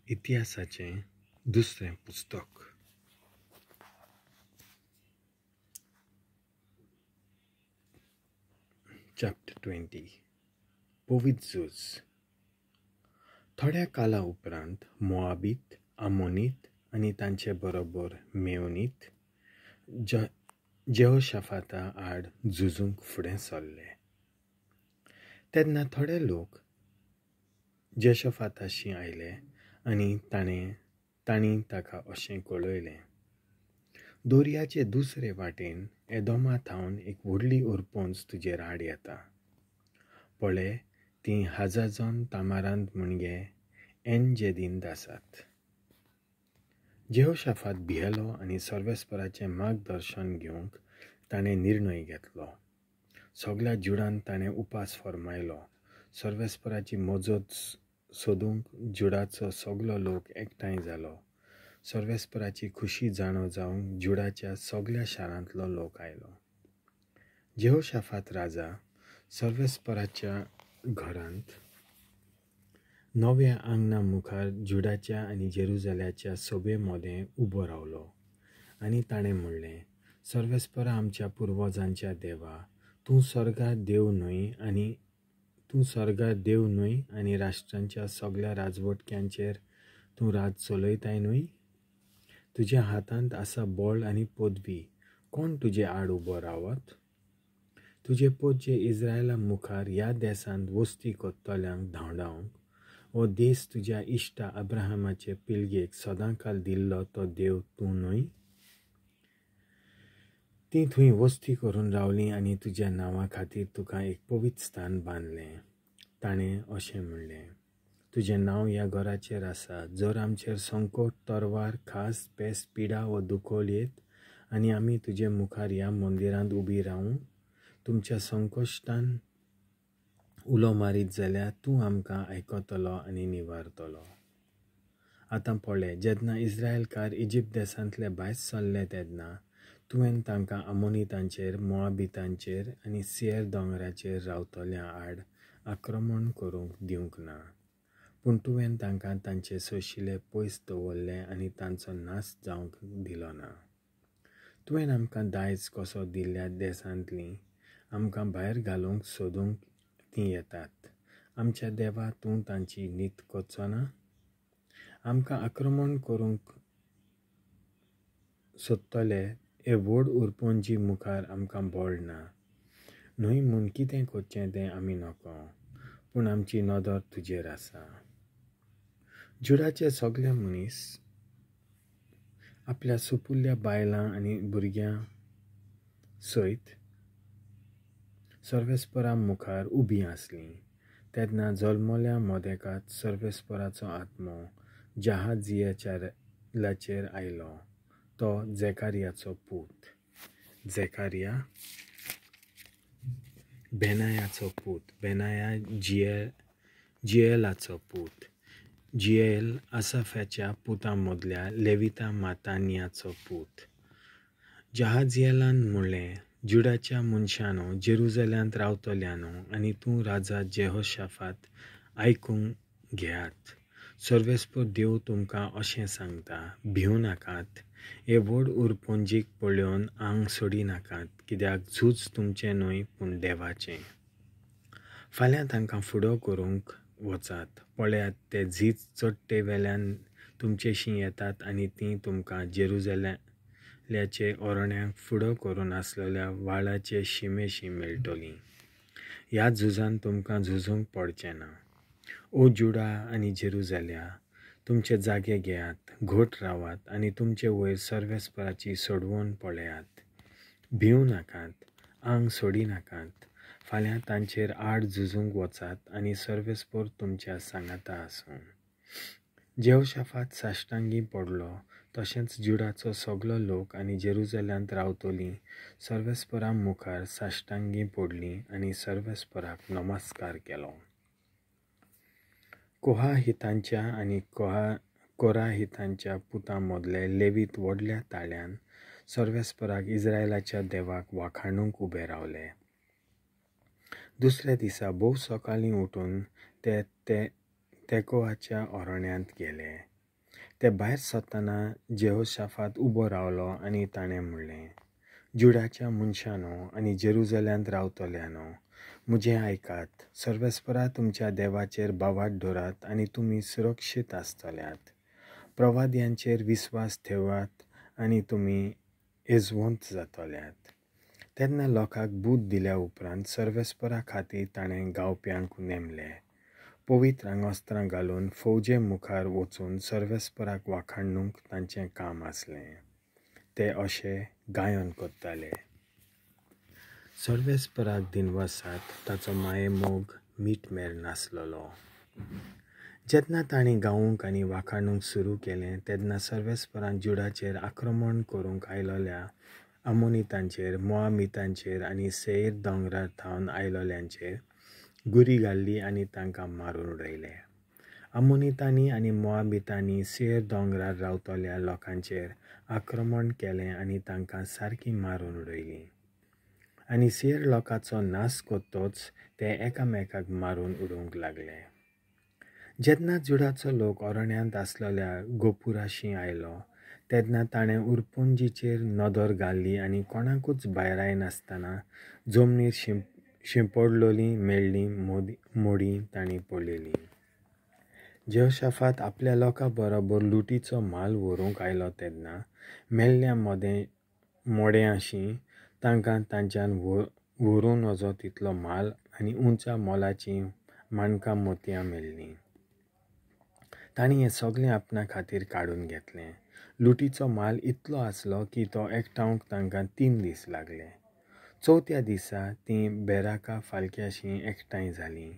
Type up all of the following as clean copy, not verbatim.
इतिहासाचें दुसरें पुस्तक. चॅप्टर 20. पवित्र झूज. थोड्या काला उपरांत मोआबीत, आमोनीत आनी तांचे बरोबर मेओनीत जेहोशाफाता आड झुजूंक फुडें सरले. तेन्ना थोडे लोक जेहोशाफाताशी आयले आनी तांणी ताका अशें कळयलें: दर्याचे दुसरे वाटेन एदोमा थावन एक व्हडली उरपोंज तुजेर आड येता. पळय, तीं हाजाजोन तामारांत मुणगे एन-गेदींत आसात. जेहोशाफात भियेलो आनी सर्वेस्पराचें मार्गदर्शन घेवंक ताणें निर्णय घेतलो. सगळ्या जुडान ताणें उपास फर्मायलो. सर्वेस्पराची मजत सोदूंक जुडाचो सगळो लोक एकठांय जालो. सर्वेस्पराची खुशी जाणो जावंक जुडाच्या सगळ्या शारांतलो लोक आयलो. जेहोशाफात राजा सर्वेस्पराच्या घरांत नव्या आंगणा मुखार जुडाच्या आनी जेरुजल्याच्या सोबे मोदें उबो रावलो आनी ताणें म्हणलें: सर्वेस्परा आमच्या पुर्वजांच्या देवा, तूं स्वर्गांत देव न्हय आनी राष्ट्रांच्या सगळ्या राजवटक्यांचेर तूं राज चलयताय न्हय. तुज्या हातांत आसा बळ आनी पदवी. कोण तुजे आड उबो रावत? तुजे पोटचे इस्रायला मुखार ह्या देशांत वस्ती कोत्तल्यांक धांवडावंक हो देश तुज्या इश्टा अब्राहमाचे पिळगेक सदांकाल दिल्लो तो देव तूं न्हय. तीं थंय वस्ती करून रावलीं आनी तुज्या नांवा खातीर तुका एक पवित्र स्थान बांदलें. ताणें अशें म्हणलें: तुजें नांव ह्या घराचेर आसा. जर आमचेर संकट, तरवार, खास, पेस, पिडा वा दुखोल येत आनी आमी तुजे मुखार ह्या मंदिरांत उबी रावूं तुमच्या संकश्टान उलो मारीत जाल्यार तूं आमकां आयकतलो आनी निवारतलो. आतां पळय, जेन्ना इस्रायलकार इजिप्त देशांतले भायर सरले तेन्ना तुवें तांकां आमोनीतांचेर, मोआबीतांचेर आनी सेयर दोंगराचेर रावतल्या आड आक्रमण करूंक दिवंक ना. पूण तुवें तांकां तांचे सोयशिले पयस दवरले आनी तांचो नाश जावंक दिलो ना. तुवें आमकां दायज कसो दिल्ल्या देशांतलीं आमकां भायर घालूंक सोदूंक तीं येतात. आमच्या देवा, तूं तांची न्हीद कोचो ना? आमकां आक्रमण करूंक सोदतले हे व्हड उरपोंजी मुखार आमकां बळ ना. न्हय म्हूण कितें करचें तें आमी नको, पूण आमची नदर तुजेर आसा. जुडाचे सगळे मनीस आपल्या सुपुल्ल्या बायलां आनी भुरग्यां सयत सर्वेस्परा मुखार उबीं आसलीं. तेन्ना जल्मल्या मोदेकात सर्वेस्पराचो आत्मो जहाजियेलाचेर आयलो. तो जेकारियाचो पूत. जेकारिया बेनायाचो पूत. बेनाया जियेलाचो पूत. जियेल आसाफ्याच्या पुतां मदल्या लेविता मातानियाचो पूत. जहाजियेलान म्हणलें: जुडाच्या मनशांनो, जेरुजल्यांत रावतल्यांनो आनी तूं राजा जेहोशाफात, आयकूंक घेयात. सर्वेस्पर देव तुमकां अशें सांगता: भिवू नाकात. हे व्हड उरपोंजीक पळोवन आंग सोडी नाकात, कित्याक झूज तुमचें न्हय पूण देवाचें. फाल्यां तांकां फुडो करूंक वचात. पळयात, ते झीज चडटे वेल्यान तुमचेशीं येतात आनी तीं तुमकां जेरुजल्याचे ओरण्यांक फुडो करून आसलेल्या वाळाचे शिमेशीं मेळटलीं. ह्या झुजान तुमकां झुजूंक पडचें ना. ओ जुडा आनी जेरुजल्या, तुमचे जागे घेयात, घट रावात आनी तुमचे वयर सर्वेस्पराची सोडवण पळयात. भिवू नाकात, आंग सोडी नाकात. फाल्यां तांचेर आड झुजूंक वचात आनी सर्वेस्पर तुमच्या सांगाता आसूं. जेहोशाफात साश्टांगी पडलो. तशेंच जुडाचो सगळो लोक आनी जेरुजल्यांत रावतलीं सर्वेस्परा मुखार साश्टांगी पडलीं आनी सर्वेस्पराक नमस्कार केलो. कोहाहितांच्या आनी कोराहितांच्या पुतां मदले लेवीत व्हडल्या ताळ्यान सर्वेस्पराक इस्रायलाच्या देवाक वाखाणूंक उबे रावले. दुसऱ्या दिसा भोव सकाळीं उठून ते तेकोआच्या ओरण्यांत गेले. ते भायर सरतना जेहोशाफात उबो रावलो आनी ताणें म्हणलें, जुडाच्या मनशांनो आनी जेरुजल्यांत रावतल्यांनो, मुझे आयकात. सर्वेस्परा तुमच्या देवाचेर बावाट दवरात आनी तुमी सुरक्षीत आसतल्यात. प्रवाद्यांचेर विस्वास ठेवात आनी तुमी येजवंत जातल्यात. तेन्ना लोकांक बूट दिल्या उपरांत सर्वेस्परा खातीर ताणें गावप्यांक नेमले. पवित्र आंगवस्त्रां घालून फौजे मुखार वचून सर्वेस्पराक वाखाणूंक तांचें काम आसलें. ते अशें गायन करताले. सर्वेस्पराक दिनवासात ताचो माये मोग मीठ मेर नासलोलो. जेन्ना ताणें गावूंक आनी वाखाणूंक सुरू केलें तेन्ना सर्वेस्परान जुडाचेर आक्रमण करूंक आयलोल्या आमोनितांचेर, मोआमितांचेर आनी सेईर दोंगरार थावन आयलोल्यांचेर गुरी घाल्ली आनी तांकां मारून उडयले. आमोनितांनी आनी मोआमितांनी सेईर दोंगरार रावतल्या लोकांचेर आक्रमण केलें आनी तांकां सारकीं मारून उडयलीं. आनी सेईर लोकांचो नाश कोत्तोच ते एकामेकाक मारून उडोवंक लागले. जेन्ना जुडाचो लोक अरण्यांत आसलोल्या गोपुराशी आयलो तेन्ना ताणें उरपुंजीचेर नदर घाल्ली आनी कोणाकूच भायर नासतना जमनीर शिंपडलोलीं मेळ्ळीं मोडीं तांणी पडलेलीं. जेहोशाफात आपल्या लोकां बरोबर लुटीचो माल व्हरूंक आयलो तेन्ना मेल्ल्या मोड्यांशी तांकां तांच्यान व्हरून वचो तितलो माल आनी उंचा मोलाचीं माणकां मोतयां मेळ्ळीं. तांणी हें सगळें आपणा खातीर काडून घेतलें. लुटीचो माल इतलो आसलो की तो एकठांवंक तांकां 3 दीस लागले. चवथ्या दिसा तीं बेराका फालक्याशीं एकठांय जालीं.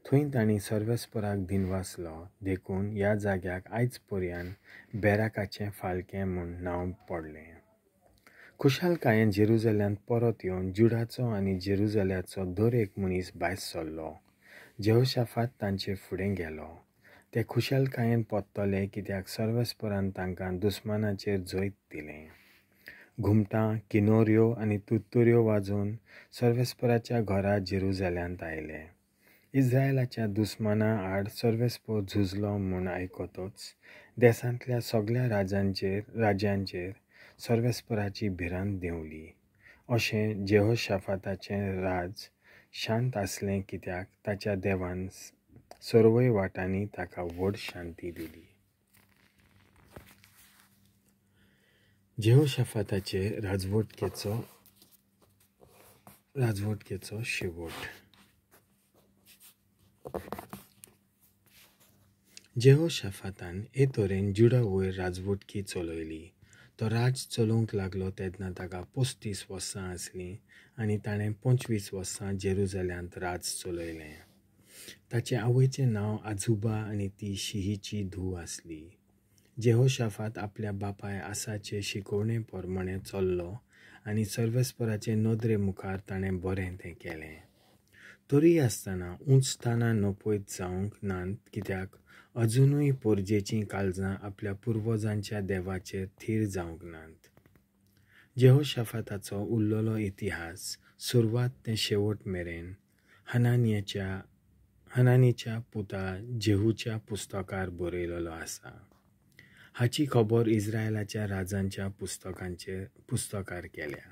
थंय तांणी सर्वेस्पराक दिनवासलो. देखून ह्या जाग्याक आयज पर्यान बेराकाचें फालकें म्हूण नांव पडलें. खुशालकायेन जेरुजल्यांत परत येवन जुडाचो आनी जेरुजल्याचो दर एक मनीस भायर सरलो. जेहोशाफात तांचे फुडें गेलो. ते खुशालकायेन पोत्तले कित्याक सर्वेस्परान तांकां दुस्मानाचेर जैत दिलें. घुमटां, किनोऱ्यो आनी तुत्तुऱ्यो वाजोवन सर्वेस्पराच्या घरा जेरुजल्यांत आयले. इस्रायलाच्या दुस्माना आड सर्वेस्पर झुजलो म्हूण आयकतोच देसांतल्या सगळ्या राज्यांचेर सर्वेस्पराची भिरांत देंवली. अशें जेहोशाफाताचें राज शांत आसलें कित्याक ताच्या देवान सर्वय वाटांनी ताका व्हड शांती दिली. जेहोशाफाताचे राजवटकेचो शेवट. जेहोशाफातान हे तरेन जुडा वयर राजवटकी चलयली. तो राज चलोवंक लागलो तेन्ना ताका 35 वर्सां आसलीं आनी ताणें 25 वर्सां जेरुजल्यांत राज चलयलें. ताचे आवयचें नांव आजुबा आनी ती शिहीची धूव आसली. जेहोशाफात आपल्या बापाय आसाचे शिकवणे प्रमाणें चल्लो आनी सर्वेस्पराचे नदरे मुखार ताणें बरें तें केलें. तरी आसतना उंच स्थानां नपयत जावंक नात कित्याक अजुनूय पोरजेचीं काळजां आपल्या पुर्वजांच्या देवाचेर थीर जावंक नात. जेहोशाफाताचो उरलोलो इतिहास सुरवात ते शेवट मेरेन हनानीच्या पुता जेहूच्या पुस्तकार बरयलेलो आसा. हाची खबर इस्रायलाच्या राजांच्या पुस्तकार केल्या.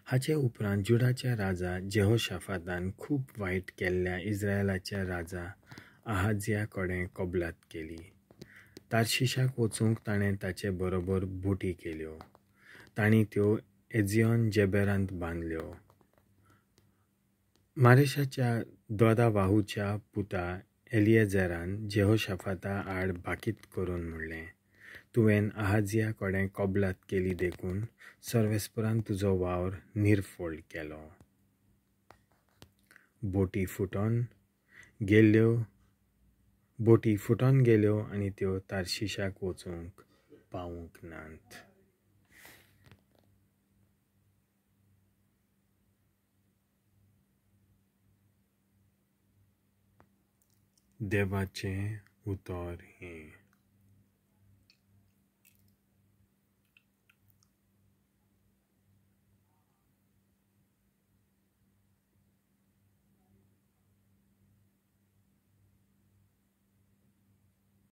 हाचे उपरांत जुडाच्या राजा जेहोशाफातान खूब वायट केल्ल्या इस्रायलाच्या राजा आहाजिया कडेन कबलात केली. तार्शिशाक वचूंक ताणें ताचे बरोबर बोटी केल्यो. तांणी त्यो एजियोन जेबेरांत बांदल्यो. मारेशाच्या दोदावाहूच्या पुता एलिएझरान जेहोशाफाता आड भाकीत करून म्हणलें, तुवें आहाजिया कडेन कबलात केली देखून सर्वेस्परान तुजो वावर निर्फोळ केलो. बोटी फुटोन गेल्यो आनी त्यो तार्शिशाक वचूंक पावूंक नात. देवाचें उतर हें.